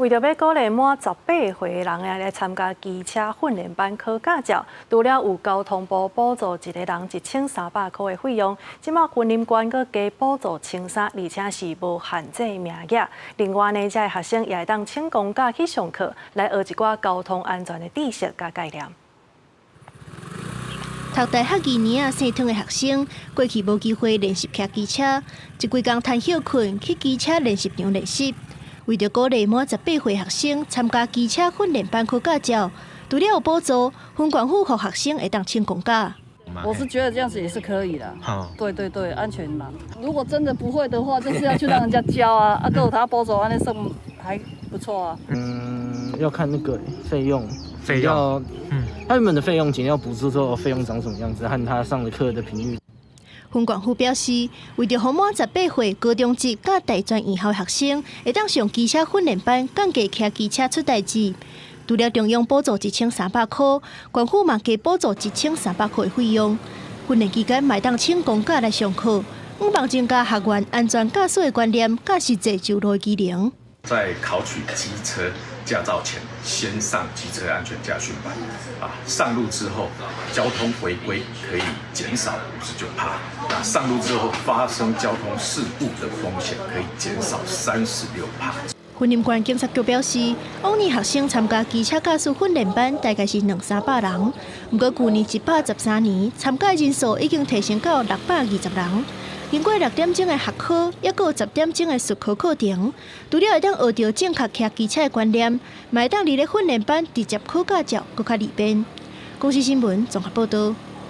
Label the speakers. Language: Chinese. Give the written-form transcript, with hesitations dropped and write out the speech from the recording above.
Speaker 1: 为着要鼓励满18岁的人来参加机车训练班考驾照，除了有交通部补助一个人1300块的费用，即马云林县阁加补助1300，而且是无限制名额。另外呢，这学生也会当请公假去上课，来学一寡交通安全的知识甲概念。
Speaker 2: 读大学2年啊，生长的学生，过去无机会练习骑机车，一规工趁休困去机车练习场练习。为着鼓励满18岁学生参加机车训练班考驾照，除了有补助，分管府和学生会当请公假。
Speaker 3: 我是觉得这样子也是可以的。对对对，安全嘛。如果真的不会的话，就是要去让人家教啊。啊，都有他补助，安尼算还不错啊。
Speaker 4: 要看那个费用，他原本的费用仅要补助说费用长什么样子，和他上的课的频率。
Speaker 2: 分管府表示，为着让满18岁高中职甲大专以后学生会当上机车训练班，降低骑机车出代志。除了中央补助1300块，县府嘛加补助1300块的费用。训练期间卖当请公假来上课，望增加学员安全驾驶的观念，甲实际就路机能。
Speaker 5: 在考取机车驾照前，先上机车安全驾训班。上路之后，交通违规可以减少59%。那上路之后发生交通事故的风险可以减少36%。
Speaker 2: 云林县警察局表示，往年学生参加机车驾驶训练班大概是200-300人，不过去年113年参加人数已经提升到620人。经过6点钟的学考，也有10点钟的术考课程，除了会当学到正确骑机车的观念，嘛会当伫咧训练班直接考驾照，更较利便。公视新闻综合报道。